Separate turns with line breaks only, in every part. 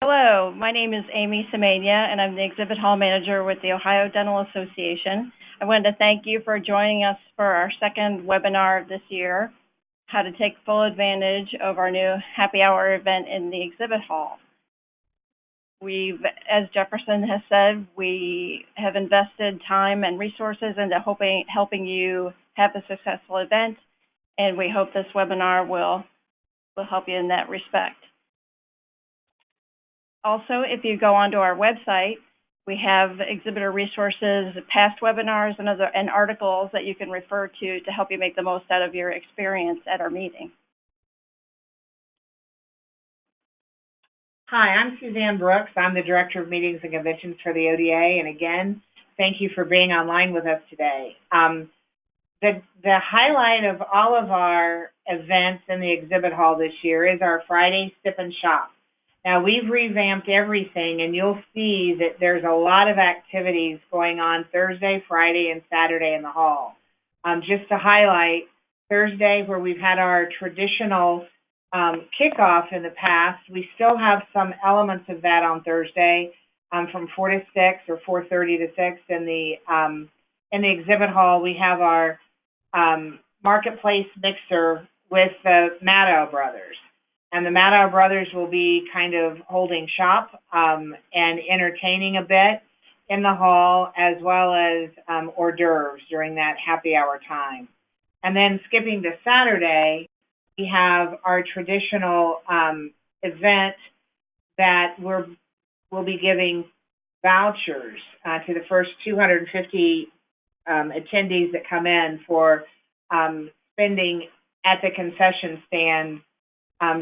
Hello, my name is Amy Semania, and I'm the Exhibit Hall Manager with the Ohio Dental Association. I wanted to thank you for joining us for our second webinar this year, how to take full advantage of our new happy hour event in the Exhibit Hall. As Jefferson has said, we have invested time and resources into helping you have a successful event, and we hope this webinar will help you in that respect. Also, if you go onto our website, we have Exhibitor Resources, past webinars, and articles that you can refer to help you make the most out of your experience at our meeting.
Hi, I'm Suzanne Brooks. I'm the Director of Meetings and Conventions for the ODA, and again, thank you for being online with us today. The highlight of all of our events in the exhibit hall this year is our Friday Sip and Shop. Now, we've revamped everything, and you'll see that there's a lot of activities going on Thursday, Friday, and Saturday in the hall. Just to highlight, Thursday, where we've had our traditional kickoff in the past, we still have some elements of that on Thursday from 4 to 6 or 4:30 to 6. In the exhibit hall, we have our marketplace mixer with the Maddow brothers. And the Maddow brothers will be kind of holding shop and entertaining a bit in the hall, as well as hors d'oeuvres during that happy hour time. And then skipping to Saturday, we have our traditional event that we'll be giving vouchers to the first 250 attendees that come in for spending at the concession stand,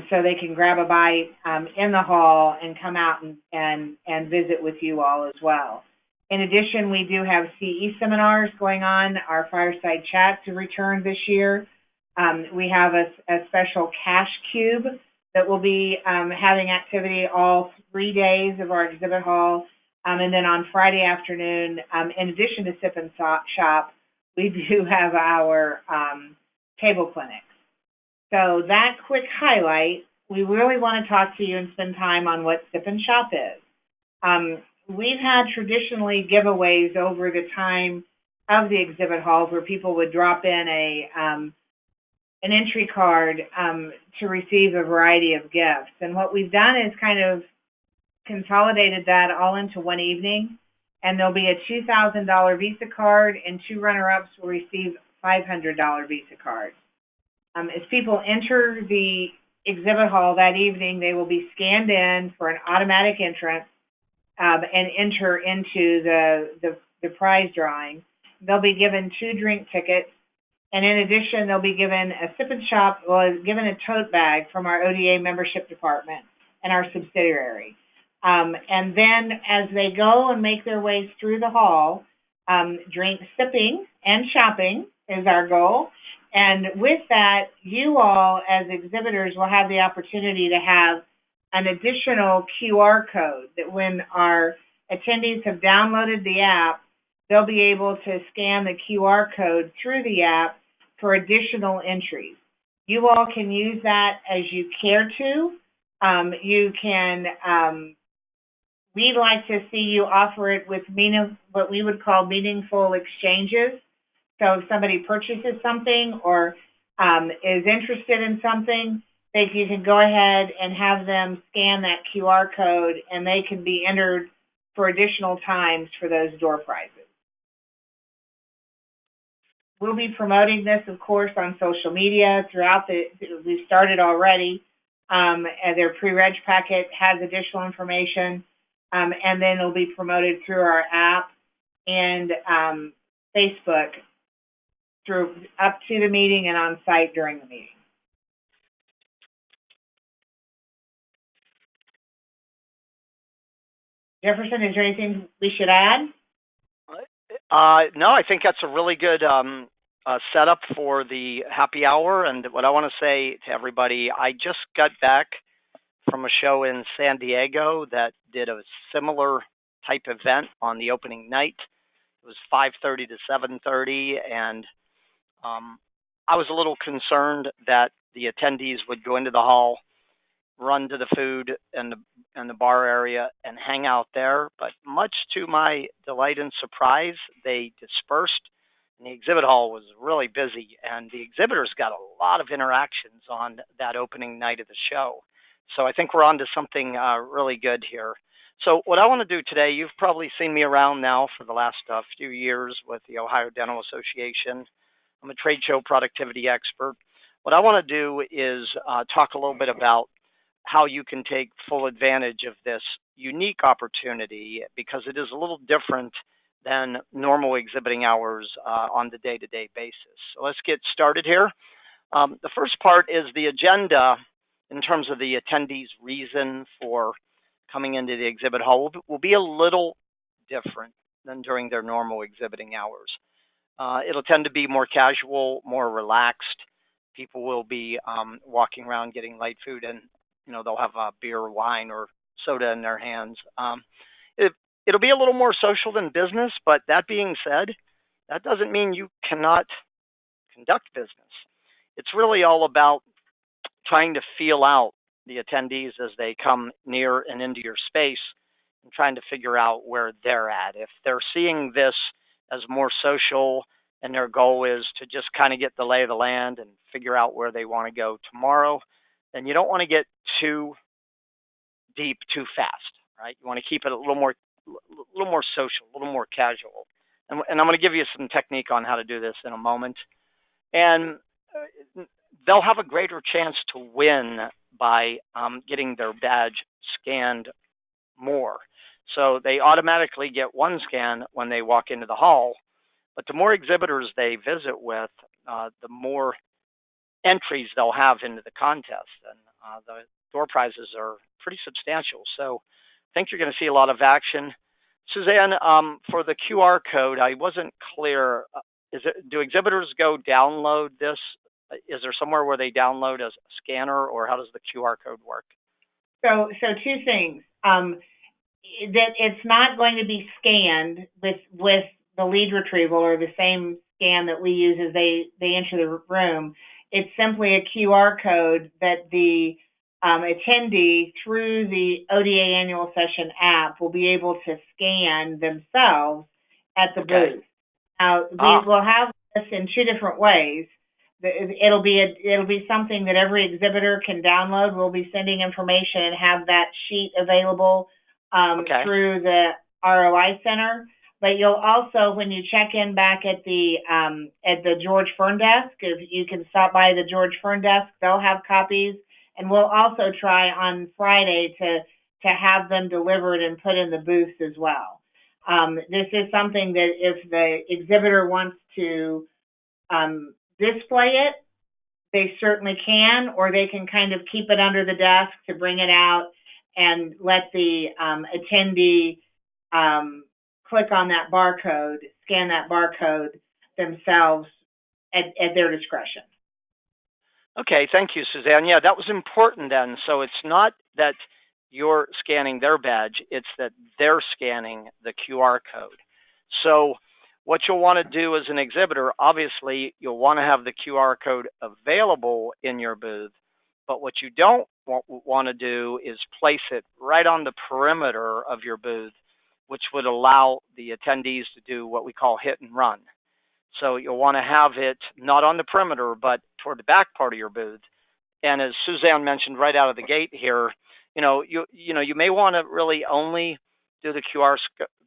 so they can grab a bite in the hall and come out and visit with you all as well. In addition, we do have CE seminars going on, our fireside chat to return this year. We have a special cash cube that will be having activity all 3 days of our exhibit hall. And then on Friday afternoon, in addition to Sip and Shop, we do have our table clinics. So that quick highlight, we really want to talk to you and spend time on what Sip and Shop is. We've had traditionally giveaways over the time of the exhibit halls where people would drop in an entry card to receive a variety of gifts. And what we've done is kind of consolidated that all into one evening, and there'll be a $2,000 Visa card, and 2 runner-ups will receive $500 Visa cards. As people enter the exhibit hall that evening, they will be scanned in for an automatic entrance and enter into the prize drawing. They'll be given 2 drink tickets, and in addition, they'll be given a Sip and Shop, given a tote bag from our ODA membership department and our subsidiary. And then as they go and make their way through the hall, drink sipping and shopping is our goal. And with that, you all as exhibitors will have the opportunity to have an additional QR code that when our attendees have downloaded the app, they'll be able to scan the QR code through the app for additional entries. You all can use that as you care to. You can, we'd like to see you offer it with what we would call meaningful exchanges. So if somebody purchases something or is interested in something, you can go ahead and have them scan that QR code, and they can be entered for additional times for those door prizes. We'll be promoting this, of course, on social media throughout we've started already. Their pre-reg packet has additional information, and then it'll be promoted through our app and Facebook through up to the meeting and on site during the meeting. Jefferson, is there anything we should add?
No, I think that's a really good setup for the happy hour. And what I want to say to everybody, I just got back from a show in San Diego that did a similar type event on the opening night. It was 5:30 to 7:30, and I was a little concerned that the attendees would go into the hall run to the food and the bar area and hang out there. But much to my delight and surprise, they dispersed, and the exhibit hall was really busy. And the exhibitors got a lot of interactions on that opening night of the show. So I think we're on to something really good here. So what I want to do today, you've probably seen me around now for the last few years with the Ohio Dental Association. I'm a trade show productivity expert. What I want to do is talk a little bit about how you can take full advantage of this unique opportunity, because it is a little different than normal exhibiting hours on the day-to-day basis. So let's get started here. The first part is the agenda in terms of the attendees' reason for coming into the exhibit hall will be a little different than during their normal exhibiting hours. It'll tend to be more casual, more relaxed. People will be walking around getting light food, and they'll have beer, wine, or soda in their hands. It'll be a little more social than business, but that being said, that doesn't mean you cannot conduct business. It's really all about trying to feel out the attendees as they come near and into your space and trying to figure out where they're at. If they're seeing this as more social and their goal is to just kind of get the lay of the land and figure out where they want to go tomorrow, then you don't want to get too deep too fast, right? You want to keep it a little more social, a little more casual. And I'm going to give you some technique on how to do this in a moment. And they'll have a greater chance to win by getting their badge scanned more. So they automatically get one scan when they walk into the hall, but the more exhibitors they visit with, the more entries they'll have into the contest, and the door prizes are pretty substantial. So I think you're going to see a lot of action. Suzanne, for the QR code, I wasn't clear. Do exhibitors go download this? Is there somewhere where they download a scanner, or how does the QR code work?
So two things. That it's not going to be scanned with the lead retrieval or the same scan that we use as they enter the room. It's simply a QR code that the attendee through the ODA annual session app will be able to scan themselves at the booth. Now, we will have this in two different ways. It'll be something that every exhibitor can download. We'll be sending information and have that sheet available through the ROI Center. But you'll also, when you check in back at the George Fern desk, if you can stop by the George Fern desk, they'll have copies. And we'll also try on Friday to have them delivered and put in the booths as well. This is something that if the exhibitor wants to display it, they certainly can, or they can kind of keep it under the desk to bring it out and let the attendee click on that barcode, scan that barcode themselves at their discretion.
Okay, thank you, Suzanne. Yeah, that was important then. So it's not that you're scanning their badge, it's that they're scanning the QR code. So what you'll want to do as an exhibitor, obviously, you'll want to have the QR code available in your booth, but what you don't want to do is place it right on the perimeter of your booth, which would allow the attendees to do what we call hit and run. So you'll want to have it not on the perimeter, but toward the back part of your booth. And as Suzanne mentioned right out of the gate here, you may want to really only do the QR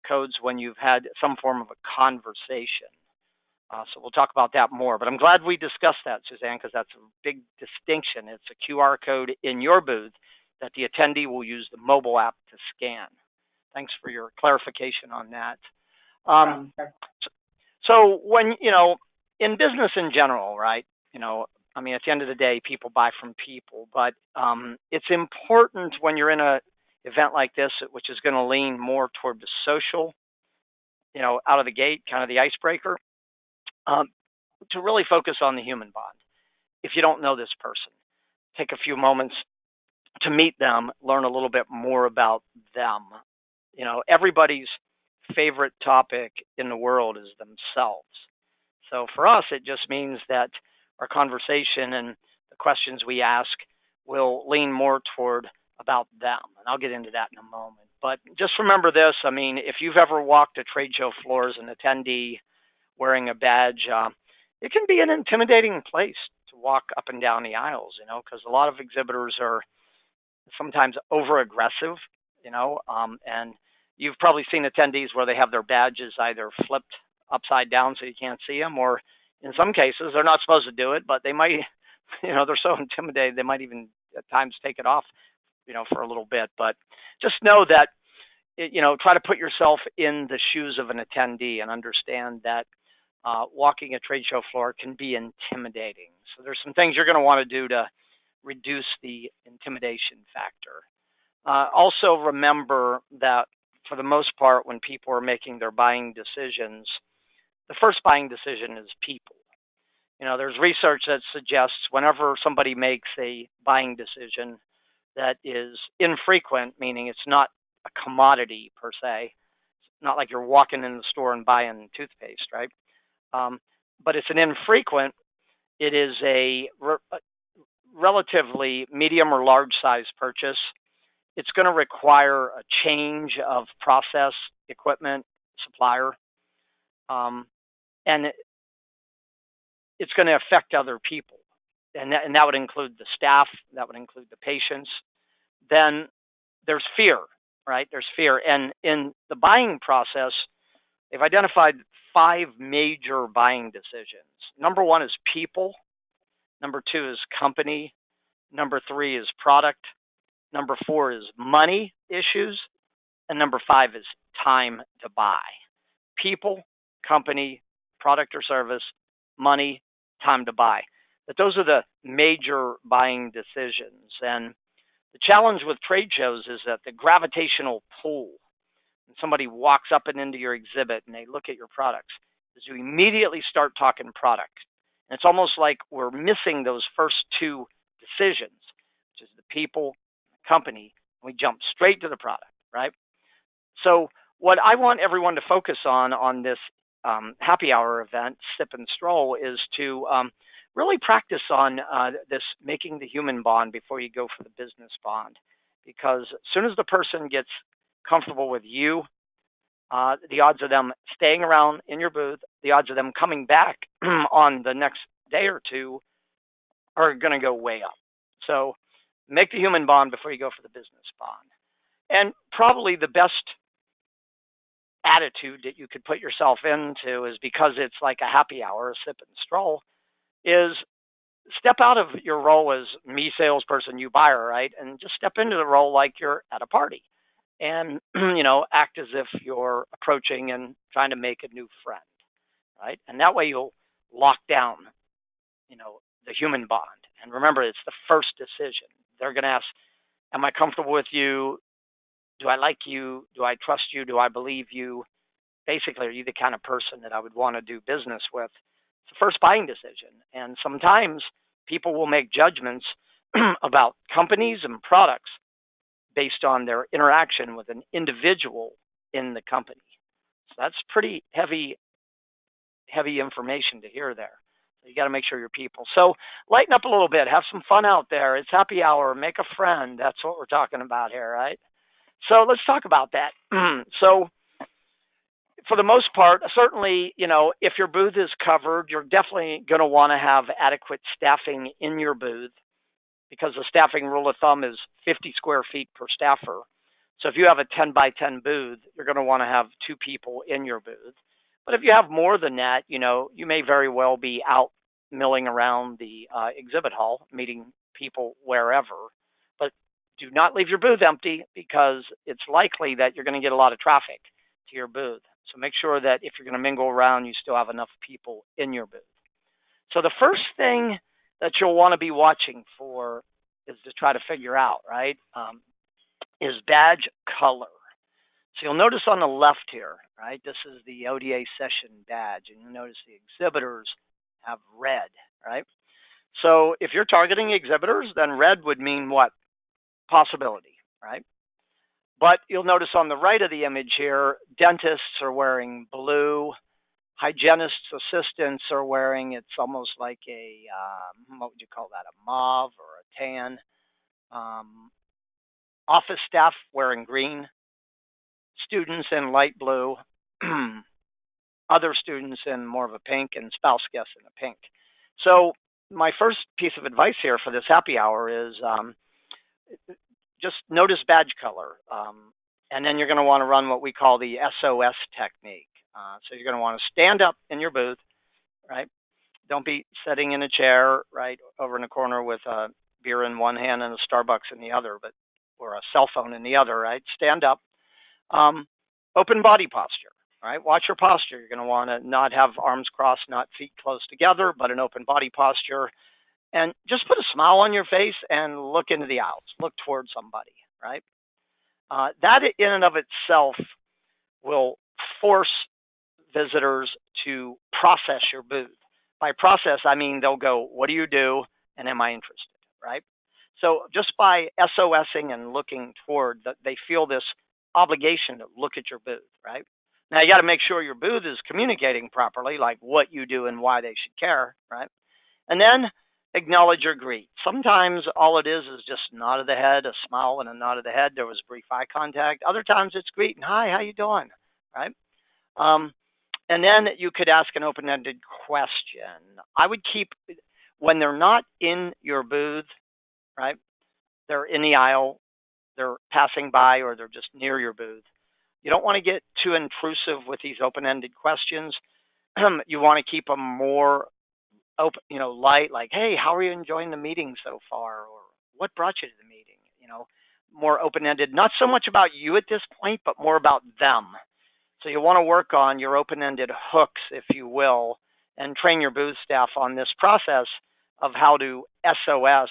codes when you've had some form of a conversation. So we'll talk about that more. But I'm glad we discussed that, Suzanne, because that's a big distinction. It's a QR code in your booth that the attendee will use the mobile app to scan. Thanks for your clarification on that. So when, in business in general, right, at the end of the day, people buy from people, but it's important when you're in an event like this, which is going to lean more toward the social, out of the gate, kind of the icebreaker, to really focus on the human bond. If you don't know this person, take a few moments to meet them, learn a little bit more about them. Everybody's favorite topic in the world is themselves. So for us, it just means that our conversation and the questions we ask will lean more toward about them. And I'll get into that in a moment. But just remember this, I mean, if you've ever walked a trade show floor as an attendee wearing a badge, it can be an intimidating place to walk up and down the aisles, because a lot of exhibitors are sometimes over aggressive, and you've probably seen attendees where they have their badges either flipped upside down so you can't see them, or in some cases they're not supposed to do it, but they might, they're so intimidated they might even at times take it off, for a little bit. But just know that, try to put yourself in the shoes of an attendee and understand that walking a trade show floor can be intimidating. So there's some things you're going to want to do to reduce the intimidation factor. Also remember that for the most part, when people are making their buying decisions, the first buying decision is people. There's research that suggests whenever somebody makes a buying decision that is infrequent, meaning it's not a commodity per se, it's not like you're walking in the store and buying toothpaste, right? But it's an infrequent, it is a relatively medium or large size purchase. It's going to require a change of process, equipment, supplier, and it's going to affect other people. And that would include the staff, that would include the patients. Then there's fear, right? There's fear. And in the buying process, they've identified 5 major buying decisions. Number 1 is people. Number 2 is company. Number 3 is product. Number 4 is money issues. And number 5 is time to buy. People, company, product or service, money, time to buy. But those are the major buying decisions. And the challenge with trade shows is that the gravitational pull, when somebody walks up and into your exhibit and they look at your products, is you immediately start talking product. And it's almost like we're missing those first 2 decisions, which is the people, the company, and we jump straight to the product, right? So what I want everyone to focus on this happy hour event, Sip and Stroll, is to really practice on this making the human bond before you go for the business bond. Because as soon as the person gets comfortable with you, the odds of them staying around in your booth, the odds of them coming back on the next day or 2 are going to go way up. So make the human bond before you go for the business bond. And probably the best attitude that you could put yourself into is, because it's like a happy hour, a sip and stroll, is step out of your role as me salesperson, you buyer, right? And just step into the role like you're at a party and, act as if you're approaching and trying to make a new friend, right? And that way you'll lock down, the human bond. And remember, it's the first decision. They're going to ask, am I comfortable with you? Do I like you? Do I trust you? Do I believe you? Basically, are you the kind of person that I would want to do business with? It's the first buying decision. And sometimes people will make judgments about companies and products based on their interaction with an individual in the company. So that's pretty heavy information to hear there. You got to make sure you're people. So lighten up a little bit. Have some fun out there. It's happy hour. Make a friend. That's what we're talking about here, right? So let's talk about that. So for the most part, certainly, if your booth is covered, you're definitely going to want to have adequate staffing in your booth, because the staffing rule of thumb is 50 square feet per staffer. So if you have a 10 by 10 booth, you're going to want to have 2 people in your booth. But if you have more than that, you may very well be out milling around the exhibit hall, meeting people wherever. But do not leave your booth empty, because it's likely that you're going to get a lot of traffic to your booth. So make sure that if you're going to mingle around, you still have enough people in your booth. So the first thing that you'll want to be watching for is to try to figure out, right, is badge color. So you'll notice on the left here, right, this is the ODA session badge, and you'll notice the exhibitors have red, right? So if you're targeting exhibitors, then red would mean what? Possibility, right? But you'll notice on the right of the image here, dentists are wearing blue, hygienists' assistants are wearing, it's almost like a, what would you call that, a mauve or a tan. office staff wearing green, students in light blue, other students in more of a pink, and spouse guests in a pink. So my first piece of advice here for this happy hour is just notice badge color. And then you're going to want to run what we call the SOS technique. So you're going to want to stand up in your booth, right? Don't be sitting in a chair, right, over in a corner with a beer in one hand and a Starbucks in the other, or a cell phone in the other, right? Stand up. Open body posture, right? Watch your posture. You're going to want to not have arms crossed, not feet close together, but an open body posture. And just put a smile on your face and look into the aisles. Look towards somebody, right? That in and of itself will force visitors to process your booth. By process, I mean they'll go, what do you do? And am I interested, right? So just by SOSing and looking toward, they feel this obligation to look at your booth, right? Now you got to make sure your booth is communicating properly, like what you do and why they should care, right? And then acknowledge or greet. Sometimes all it is just nod of the head, a smile and a nod of the head. There was brief eye contact. Other times it's greeting. Hi, how you doing? Right? And then you could ask an open-ended question. I would keep, when they're not in your booth, right? They're in the aisle, they're passing by, or they're just near your booth. You don't want to get too intrusive with these open-ended questions. You want to keep them more open, light, like, hey, how are you enjoying the meeting so far? Or what brought you to the meeting? More open-ended, not so much about you at this point, but more about them. So you want to work on your open-ended hooks, if you will, and train your booth staff on this process of how to SOS.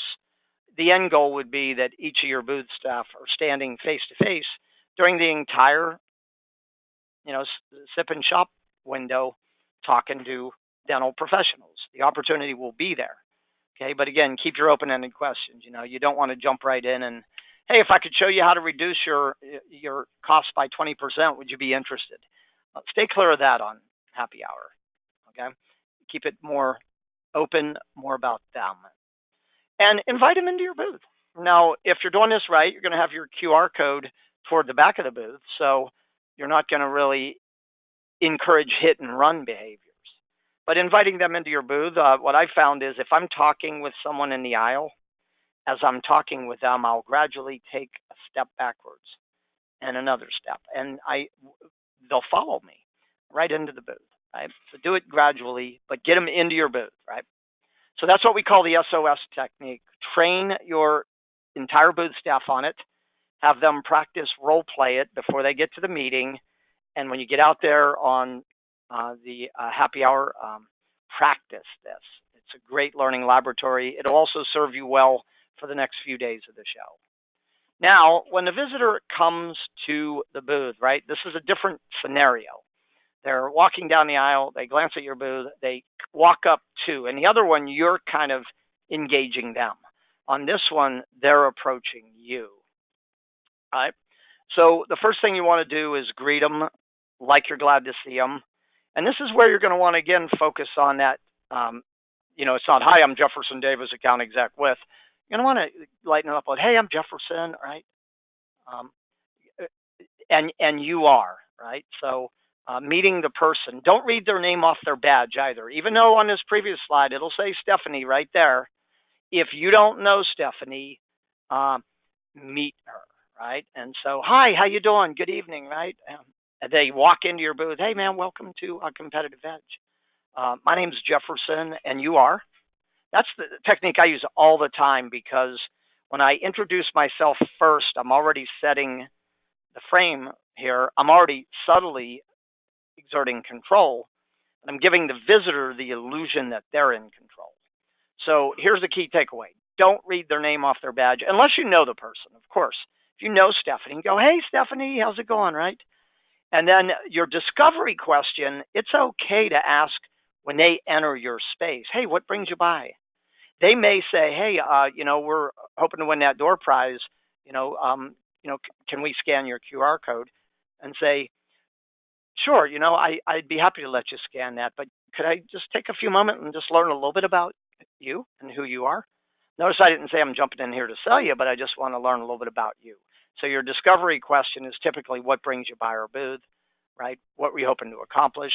The end goal would be that each of your booth staff are standing face-to-face during the entire, sip and shop window talking to dental professionals. The opportunity will be there. Okay, but again, keep your open-ended questions. You don't want to jump right in and, hey, if I could show you how to reduce your costs by 20%, would you be interested? Stay clear of that on happy hour. Okay, keep it more open, more about them, and invite them into your booth. Now, if you're doing this right, you're going to have your QR code toward the back of the booth, so you're not going to really encourage hit and run behaviors. But inviting them into your booth, what I found is if I'm talking with someone in the aisle, as I'm talking with them, I'll gradually take a step backwards and another step, and they'll follow me right into the booth, right? So do it gradually, but get them into your booth, right? So that's what we call the SOS technique. Train your entire booth staff on it. Have them practice role play it before they get to the meeting. And when you get out there on the happy hour, practice this. It's a great learning laboratory. It'll also serve you well for the next few days of the show. Now, when the visitor comes to the booth, right, this is a different scenario. They're walking down the aisle, they glance at your booth, they walk up to, and the other one, you're kind of engaging them. On this one, they're approaching you. All right? So the first thing you want to do is greet them like you're glad to see them. And this is where you're going to want to, again, focus on that. It's not, hi, I'm Jefferson Davis, account exec with. You're going to want to lighten it up with, hey, I'm Jefferson, right? And you are, right? So meeting the person. Don't read their name off their badge either. Even though on this previous slide, it'll say Stephanie right there. If you don't know Stephanie, meet her, right? And so, hi, how you doing? Good evening, right? And they walk into your booth. Hey, man, welcome to a Competitive Edge. My name's Jefferson, and you are. That's the technique I use all the time because when I introduce myself first, I'm already setting the frame here. I'm already subtly exerting control, and I'm giving the visitor the illusion that they're in control. So here's the key takeaway. Don't read their name off their badge unless you know the person, of course. If you know Stephanie, go, hey, Stephanie, how's it going, right? And then your discovery question, it's okay to ask when they enter your space, hey, what brings you by? They may say, hey, we're hoping to win that door prize. Can we scan your QR code? And say, sure, I'd be happy to let you scan that, but could I just take a few moments and just learn a little bit about you and who you are? Notice I didn't say I'm jumping in here to sell you, but I just want to learn a little bit about you. So your discovery question is typically what brings you by our booth, right? What were you hoping to accomplish?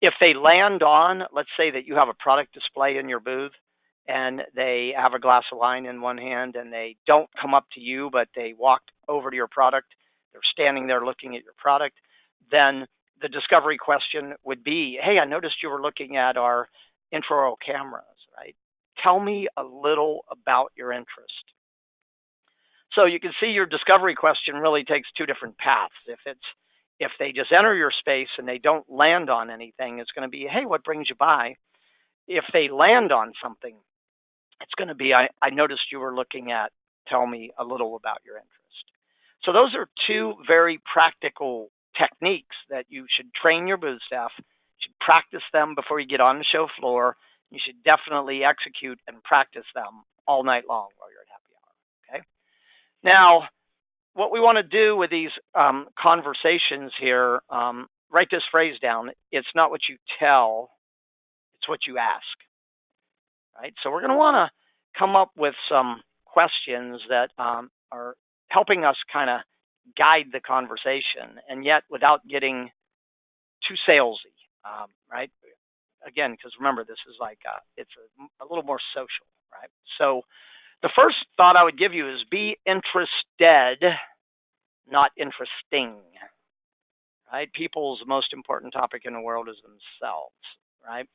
If they land on, let's say that you have a product display in your booth and they have a glass of wine in one hand and they don't come up to you, but they walked over to your product, they're standing there looking at your product, then the discovery question would be, hey, I noticed you were looking at our intraoral cameras, right? Tell me a little about your interest. So you can see your discovery question really takes two different paths. If they just enter your space and they don't land on anything, it's going to be, hey, what brings you by? If they land on something, it's going to be, I noticed you were looking at, tell me a little about your interest. So those are two very practical techniques that you should train your booth staff. You should practice them before you get on the show floor. You should definitely execute and practice them all night long while you're at happy hour, okay? Now, what we want to do with these conversations here, write this phrase down. It's not what you tell, it's what you ask, right? So we're going to want to come up with some questions that are helping us kind of guide the conversation, and yet without getting too salesy, right? Again, because remember, this is like, it's a little more social, right? So the first thought I would give you is be interested, not interesting, right? People's most important topic in the world is themselves, right?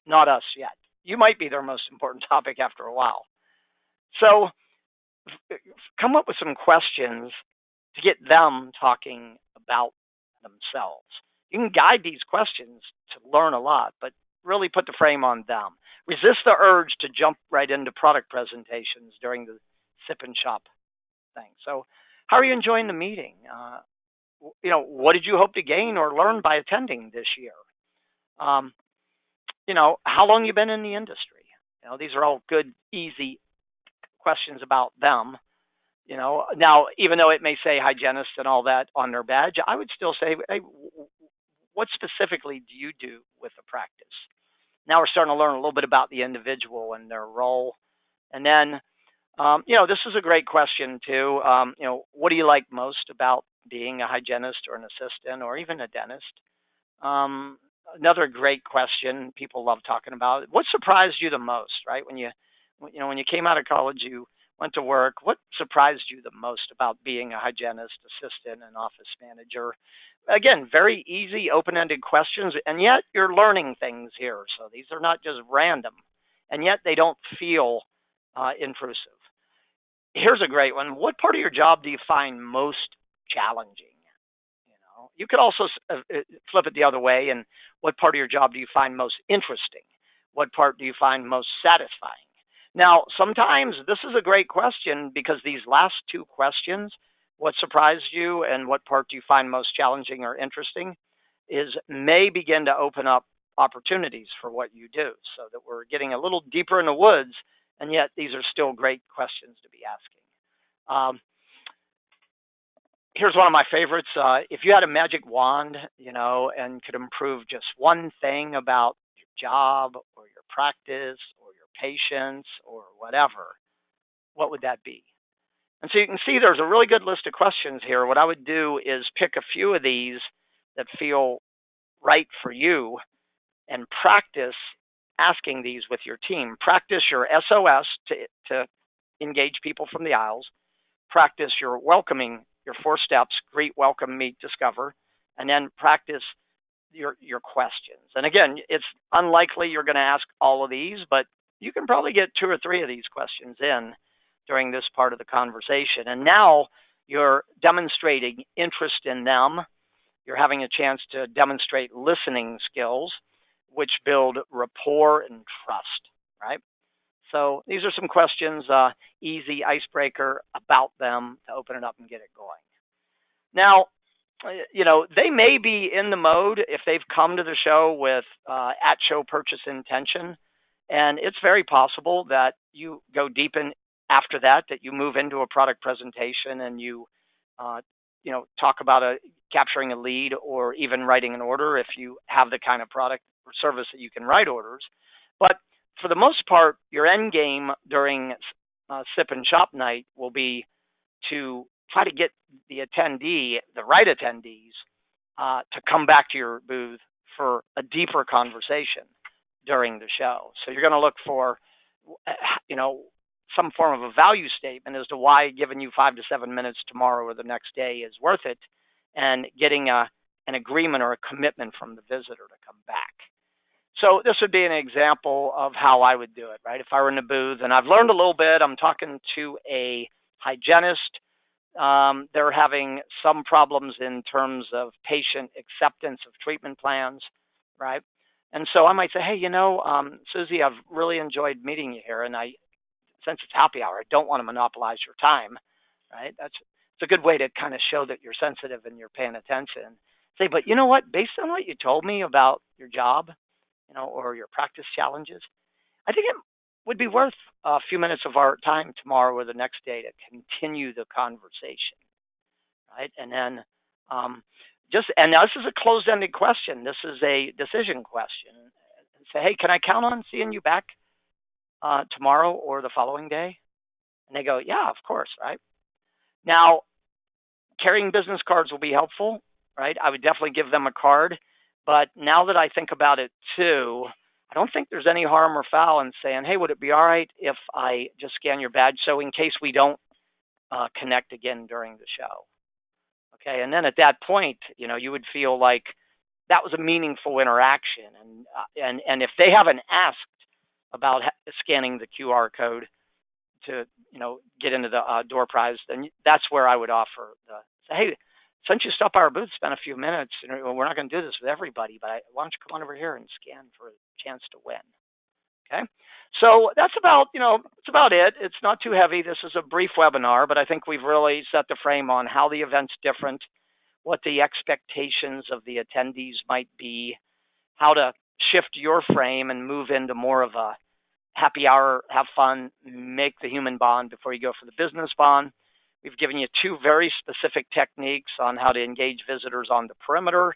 Not us yet. You might be their most important topic after a while. So come up with some questions to get them talking about themselves. You can guide these questions to learn a lot, but really put the frame on them. Resist the urge to jump right into product presentations during the sip and shop thing. So how are you enjoying the meeting? What did you hope to gain or learn by attending this year? How long you been in the industry? These are all good, easy questions about them. Now, even though it may say hygienist and all that on their badge, I would still say, hey, what specifically do you do with the practice? Now we're starting to learn a little bit about the individual and their role. And then, this is a great question too. What do you like most about being a hygienist or an assistant or even a dentist? Another great question people love talking about. What surprised you the most, right? When you came out of college, you went to work. What surprised you the most about being a hygienist, assistant, and office manager? Again, very easy, open-ended questions, and yet you're learning things here. So these are not just random, and yet they don't feel intrusive. Here's a great one. What part of your job do you find most challenging? You could also flip it the other way, and what part of your job do you find most interesting? What part do you find most satisfying? Now, sometimes this is a great question because these last two questions, what surprised you and what part do you find most challenging or interesting, may begin to open up opportunities for what you do, so that we're getting a little deeper in the woods, and yet these are still great questions to be asking. Here's one of my favorites. If you had a magic wand, and could improve just one thing about your job or your practice or your patients or whatever, what would that be? And so you can see there's a really good list of questions here. What I would do is pick a few of these that feel right for you and practice asking these with your team. Practice your SOS to engage people from the aisles. Practice your welcoming, your 4 steps: greet, welcome, meet, discover, and then practice your questions. And again, it's unlikely you're going to ask all of these, but you can probably get 2 or 3 of these questions in during this part of the conversation. And now you're demonstrating interest in them. You're having a chance to demonstrate listening skills, which build rapport and trust, right? So these are some questions, easy icebreaker about them to open it up and get it going. Now, they may be in the mode if they've come to the show with at-show purchase intention, and it's very possible that you go deep in after that you move into a product presentation and you talk about capturing a lead or even writing an order if you have the kind of product or service that you can write orders. But for the most part, your end game during sip and shop night will be to try to get the right attendees, to come back to your booth for a deeper conversation during the show. So you're going to look for, some form of a value statement as to why giving you 5 to 7 minutes tomorrow or the next day is worth it, and getting an agreement or a commitment from the visitor to come back. So this would be an example of how I would do it, right? If I were in the booth, and I've learned a little bit, I'm talking to a hygienist. They're having some problems in terms of patient acceptance of treatment plans, right? And so I might say, hey, Susie, I've really enjoyed meeting you here, and since it's happy hour, I don't want to monopolize your time, right? It's a good way to kind of show that you're sensitive and you're paying attention. Say, but you know what? Based on what you told me about your job, or your practice challenges, I think it would be worth a few minutes of our time tomorrow or the next day to continue the conversation, right? And then and now this is a closed-ended question. This is a decision question. Say, hey, can I count on seeing you back tomorrow or the following day? And they go, yeah, of course, right? Now, carrying business cards will be helpful, right? I would definitely give them a card. But now that I think about it too, I don't think there's any harm or foul in saying, hey, would it be all right if I just scan your badge so in case we don't connect again during the show? Okay, and then at that point, you would feel like that was a meaningful interaction. And if they haven't asked about scanning the QR code to, get into the door prize, then that's where I would offer say, hey, since you stopped by our booth, spent a few minutes, we're not going to do this with everybody, but why don't you come on over here and scan for a chance to win? Okay. So that's it's about it. It's not too heavy. This is a brief webinar, but I think we've really set the frame on how the event's different, what the expectations of the attendees might be, how to shift your frame and move into more of a happy hour, have fun, make the human bond before you go for the business bond. We've given you 2 very specific techniques on how to engage visitors on the perimeter,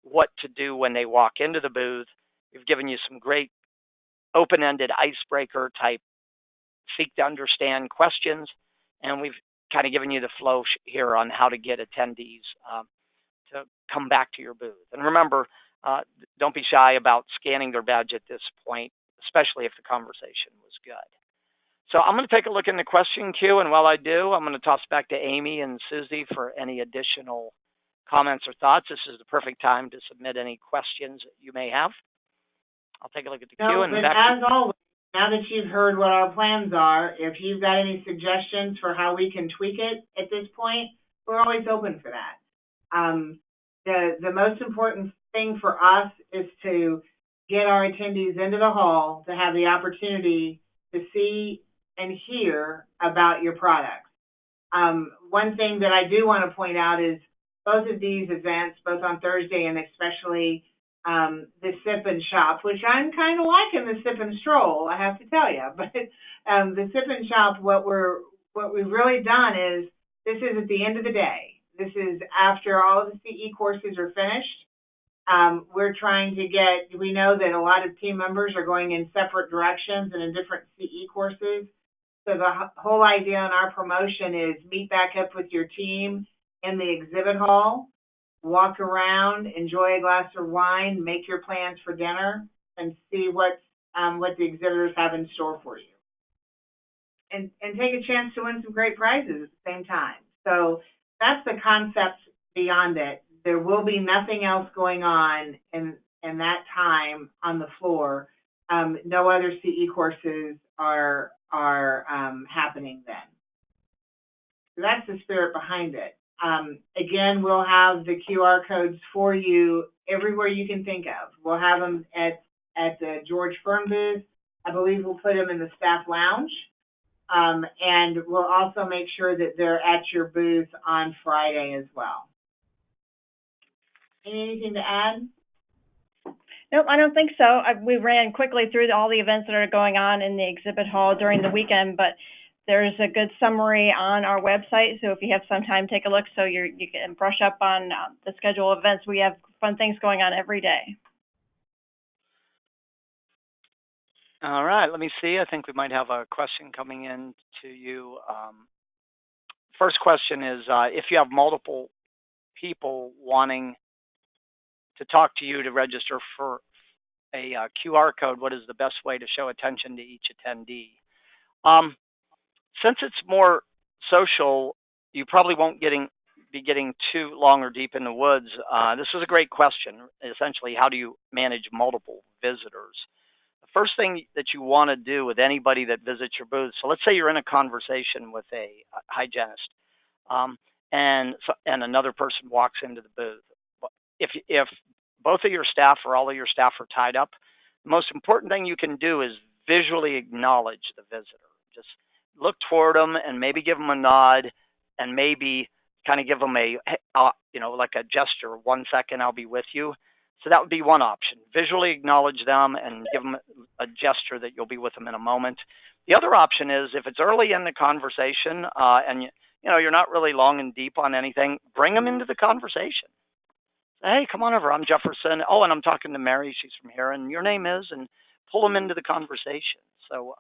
what to do when they walk into the booth. We've given you some great open-ended icebreaker type seek to understand questions, and we've kind of given you the flow here on how to get attendees to come back to your booth. And remember, don't be shy about scanning their badge at this point, especially if the conversation was good. So I'm going to take a look in the question queue, and while I do, I'm going to toss back to Amy and Susie for any additional comments or thoughts. This is the perfect time to submit any questions that you may have. I'll take a look at the queue.
And as always, now that you've heard what our plans are, if you've got any suggestions for how we can tweak it at this point, we're always open for that. The most important thing for us is to get our attendees into the hall to have the opportunity to see and hear about your products. One thing that I do want to point out is both of these events, both on Thursday and especially the sip and shop, which I'm kind of liking the sip and stroll, I have to tell you. But the sip and shop, what we've really done is, this is at the end of the day. This is after all of the CE courses are finished. We're trying to we know that a lot of team members are going in separate directions and in different CE courses. So the whole idea in our promotion is meet back up with your team in the exhibit hall, walk around, enjoy a glass of wine, make your plans for dinner, and see what the exhibitors have in store for you. And take a chance to win some great prizes at the same time. So that's the concept beyond it. There will be nothing else going on in that time on the floor. No other CE courses are happening then. So that's the spirit behind it. Again, we'll have the QR codes for you everywhere you can think of. We'll have them at the George Fern booth. I believe we'll put them in the staff lounge. And we'll also make sure that they're at your booth on Friday as well. Anything to add?
Nope, I don't think so. We ran quickly through all the events that are going on in the exhibit hall during the weekend, but there's a good summary on our website. So if you have some time, take a look so you can brush up on the schedule of events. We have fun things going on every day.
All right, let me see. I think we might have a question coming in to you. First question is, if you have multiple people wanting to talk to you to register for a QR code, what is the best way to show attention to each attendee? Since it's more social, you probably won't be getting too long or deep in the woods. This is a great question. Essentially, how do you manage multiple visitors? The first thing that you want to do with anybody that visits your booth, so let's say you're in a conversation with a hygienist, and another person walks into the booth. If both of your staff or all of your staff are tied up, the most important thing you can do is visually acknowledge the visitor. Just look toward them and maybe give them a nod, and maybe kind of give them a, like a gesture. 1 second, I'll be with you. So that would be one option. Visually acknowledge them and give them a gesture that you'll be with them in a moment. The other option is if it's early in the conversation and you're not really long and deep on anything, bring them into the conversation. Hey, come on over. I'm Jefferson. Oh, and I'm talking to Mary. She's from here. And your name is? And pull them into the conversation. So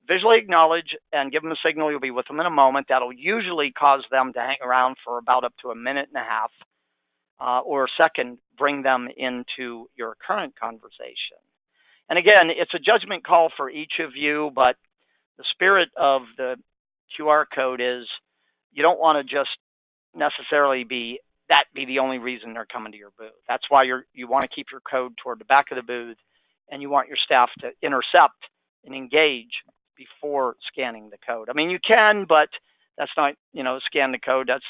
visually acknowledge and give them a signal you'll be with them in a moment. That'll usually cause them to hang around for about up to a minute and a half. Or second, bring them into your current conversation. And again, it's a judgment call for each of you, but the spirit of the QR code is you don't want to just necessarily be the only reason they're coming to your booth. That's why you want to keep your code toward the back of the booth, and you want your staff to intercept and engage before scanning the code. I mean, you can, but that's not, scan the code. That's,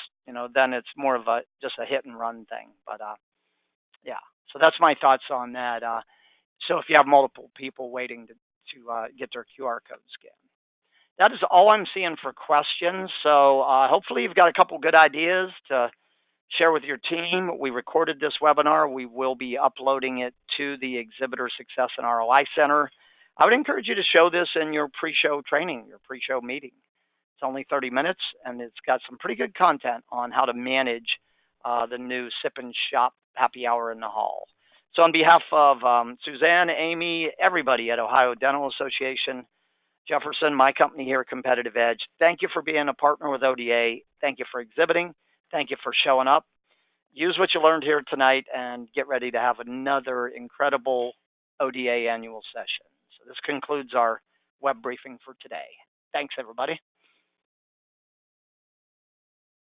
then it's more of just a hit and run thing. But yeah, so that's my thoughts on that. So if you have multiple people waiting to get their QR code scanned. That is all I'm seeing for questions. So hopefully you've got a couple good ideas to share with your team. We recorded this webinar. We will be uploading it to the Exhibitor Success and ROI Center. I would encourage you to show this in your pre-show training, your pre-show meeting. It's only 30 minutes, and it's got some pretty good content on how to manage the new Sip and Shop happy hour in the hall. So on behalf of Suzanne, Amy, everybody at Ohio Dental Association, Jefferson, my company here, Competitive Edge, thank you for being a partner with ODA. Thank you for exhibiting. Thank you for showing up. Use what you learned here tonight and get ready to have another incredible ODA annual session. So this concludes our web briefing for today. Thanks, everybody.